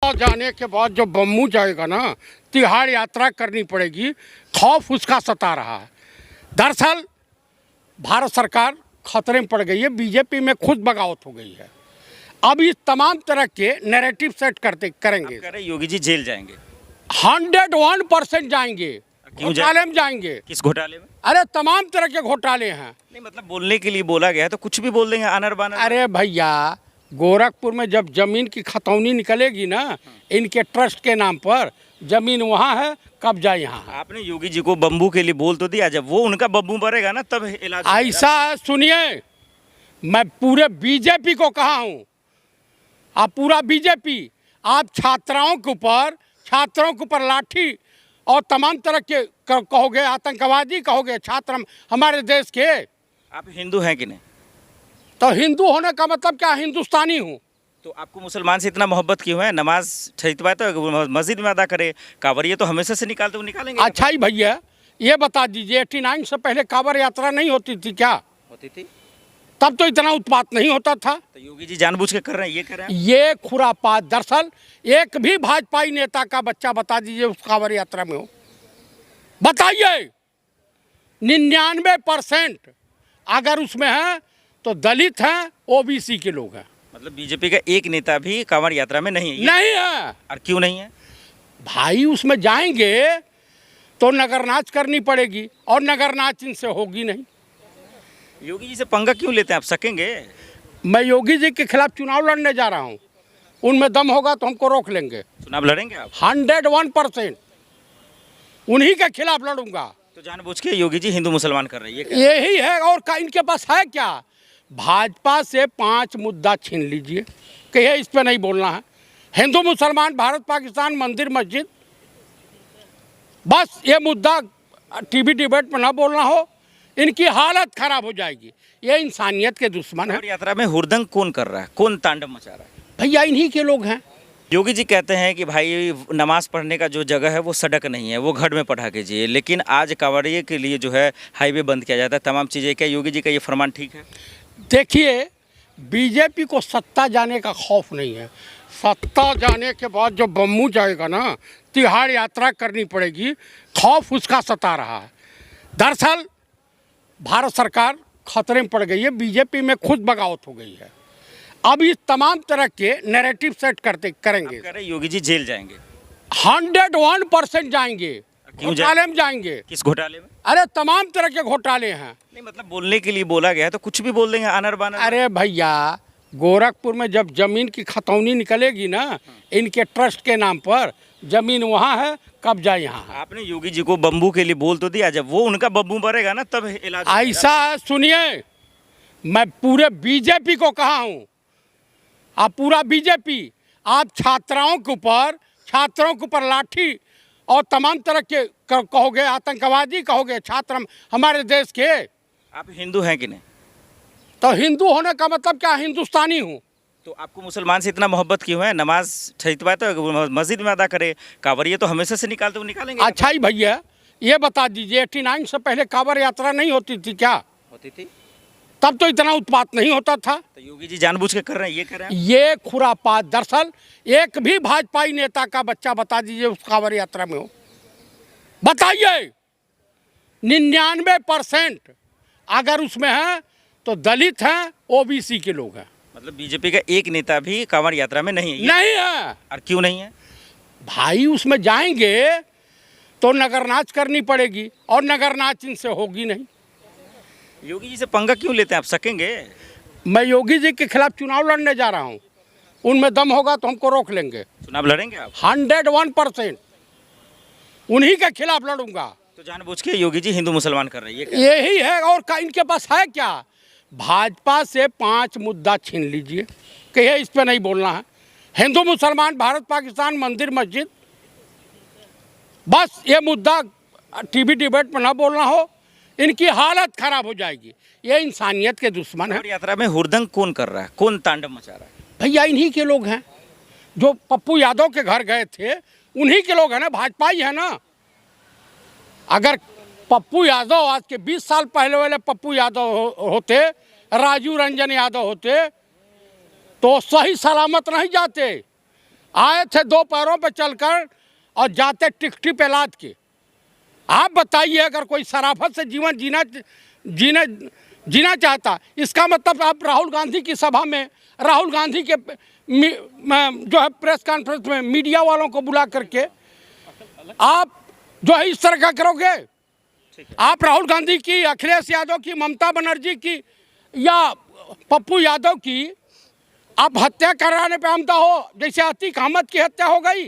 सत्ता जाने के बाद जो बम्मू जाएगा ना, तिहाड़ यात्रा करनी पड़ेगी, खौफ उसका सता रहा है। दरअसल भारत सरकार खतरे में पड़ गई है, बीजेपी में खुद बगावत हो गई है। अब इस तमाम तरह के नैरेटिव सेट करेंगे। कह रहे योगी जी जेल जाएंगे। 101% जाएंगे, क्यों घोटाले में जाएंगे। किस घोटाले में? अरे तमाम तरह के घोटाले हैं। नहीं मतलब बोलने के लिए बोला गया है तो कुछ भी बोल देंगे आनर बानर। अरे भैया, गोरखपुर में जब जमीन की खतौनी निकलेगी ना, इनके ट्रस्ट के नाम पर, जमीन वहाँ है, कब्जा यहाँ है। आपने योगी जी को बम्बू के लिए बोल तो दिया, जब वो उनका बम्बू भरेगा ना तब इलाज होगा। ऐसा सुनिए, मैं पूरे बीजेपी को कहा हूँ, आप पूरा बीजेपी, आप छात्रों के ऊपर लाठी और तमाम तरह के कहोगे, आतंकवादी कहोगे, छात्र हमारे देश के। आप हिंदू हैं कि नहीं? तो हिंदू होने का मतलब क्या? हिंदुस्तानी हूँ। तो आपको मुसलमान से इतना मोहब्बत क्यों है? नमाज छठवा तो मस्जिद में अदा करे, कांवरिया तो हमेशा से निकालते वो निकालेंगे। अच्छा ही भैया, ये बता दीजिए, 89 से पहले कांवड़ यात्रा नहीं होती थी क्या? होती थी। तब तो इतना उत्पात नहीं होता था। तो योगी जी जानबूझ के कर रहे हैं, ये कर रहे हैं। ये खुरापात। दरअसल एक भी भाजपाई नेता का बच्चा बता दीजिए उस कांवड़ यात्रा में हो, बताइए। 99% अगर उसमें है तो दलित हैं, ओबीसी के लोग हैं। मतलब बीजेपी का एक नेता भी कांवड़ यात्रा में नहीं है? नहीं है। और क्यों नहीं है? भाई उसमें जाएंगे तो नगर नाच करनी पड़ेगी, और नगर नाच इनसे होगी नहीं। योगी जी से पंगा क्यों लेते हैं आप? सकेंगे? मैं योगी जी के खिलाफ चुनाव लड़ने जा रहा हूँ, उनमें दम होगा तो हमको रोक लेंगे। चुनाव लड़ेंगे आप? 101% उन्हीं के खिलाफ लड़ूंगा। तो जानबूझ के योगी जी हिंदू मुसलमान कर रही है? यही है, और इनके पास है क्या? भाजपा से 5 मुद्दा छीन लीजिए कि ये इस पे नहीं बोलना है। हिंदू मुसलमान, भारत पाकिस्तान, मंदिर मस्जिद, बस ये मुद्दा टीवी डिबेट में ना बोलना हो, इनकी हालत खराब हो जाएगी। ये इंसानियत के दुश्मन है। कांवड़ यात्रा में हुड़दंग कौन कर रहा है? कौन तांडव मचा रहा है? भैया इन्हीं के लोग हैं। योगी जी कहते हैं कि भाई नमाज पढ़ने का जो जगह है वो सड़क नहीं है, वो घर में पढ़ा कीजिए, लेकिन आज कांवड़िये के लिए जो है हाईवे बंद किया जाता है, तमाम चीज़ें। क्या योगी जी का ये फरमान ठीक है? देखिए, बीजेपी को सत्ता जाने का खौफ नहीं है। सत्ता जाने के बाद जो बम्मू जाएगा ना, तिहाड़ यात्रा करनी पड़ेगी, खौफ उसका सता रहा है। दरअसल भारत सरकार खतरे में पड़ गई है, बीजेपी में खुद बगावत हो गई है। अब इस तमाम तरह के नैरेटिव सेट करेंगे। कह रहे योगी जी जेल जाएंगे। 101% जाएंगे, क्यों घोटाले में जाएंगे। किस घोटाले में? अरे तमाम तरह के घोटाले हैं। नहीं मतलब बोलने के लिए बोला गया है तो कुछ भी बोल देंगे आनर बानर। अरे भैया, गोरखपुर में जब जमीन की खतौनी निकलेगी ना, इनके ट्रस्ट के नाम पर, जमीन वहाँ है, कब्जा यहाँ है। आपने योगी जी को बम्बू के लिए बोल तो दिया, जब वो उनका बम्बू भरेगा ना तब इलाज होगा। ऐसा सुनिए, मैं पूरे बीजेपी को कहा हूँ, आप पूरा बीजेपी, आप छात्रों के ऊपर लाठी और तमाम तरह के कहोगे, आतंकवादी कहोगे, छात्र हमारे देश के। आप हिंदू हैं कि नहीं? तो हिंदू होने का मतलब क्या? हिंदुस्तानी हूँ। तो आपको मुसलमान से इतना मोहब्बत क्यों है? नमाज छठवा तो मस्जिद में अदा करे, कांवरिया तो हमेशा से निकालते वो निकालेंगे। अच्छा ही भैया, ये बता दीजिए, 89 से पहले कांवड़ यात्रा नहीं होती थी क्या? होती थी। तब तो इतना उत्पात नहीं होता था। तो योगी जी जानबूझ के कर रहे हैं, ये कर रहे हैं। ये खुरापात। दरअसल एक भी भाजपाई नेता का बच्चा बता दीजिए उस कांवड़ यात्रा में हो, बताइए। 99% अगर उसमें है तो दलित हैं, ओबीसी के लोग हैं। मतलब बीजेपी का एक नेता भी कांवड़ यात्रा में नहीं है? नहीं है। और क्यों नहीं है? भाई उसमें जाएंगे तो नगर नाच करनी पड़ेगी, और नगर नाच इनसे होगी नहीं। योगी जी से पंगा क्यों लेते हैं आप? सकेंगे? मैं योगी जी के खिलाफ चुनाव लड़ने जा रहा हूँ, उनमें दम होगा तो हमको रोक लेंगे। चुनाव लड़ेंगे आप? 101% उन्हीं के खिलाफ लड़ूंगा। तो जानबूझ के योगी जी हिंदू मुसलमान कर रही है? यही है, और इनके पास है क्या? भाजपा से 5 मुद्दा छीन लीजिए कि ये इस पे नहीं बोलना है। हिंदू मुसलमान, भारत पाकिस्तान, मंदिर मस्जिद, बस ये मुद्दा टीवी डिबेट में ना बोलना हो, इनकी हालत खराब हो जाएगी। ये इंसानियत के दुश्मन है। कांवड़ यात्रा में हुड़दंग कौन कर रहा है? कौन तांडव मचा रहा है? भैया इन्हीं के लोग हैं, जो पप्पू यादव के घर गए थे, उन्हीं के लोग हैं ना, भाजपा ही है ना। अगर पप्पू यादव आज के 20 साल पहले वाले पप्पू यादव होते, राजू रंजन यादव होते, तो सही सलामत नहीं जाते। आए थे दो पैरों पे चलकर और जाते टिकटी पे लाद के। आप बताइए, अगर कोई शराफत से जीवन जीना चाहता, इसका मतलब आप राहुल गांधी की सभा में, राहुल गांधी के जो है प्रेस कॉन्फ्रेंस में मीडिया वालों को बुला करके आप जो है इस तरह का करोगे? आप राहुल गांधी की, अखिलेश यादव की, ममता बनर्जी की या पप्पू यादव की आप हत्या कराने पे आमदा हो, जैसे अतीक अहमद की हत्या हो गई।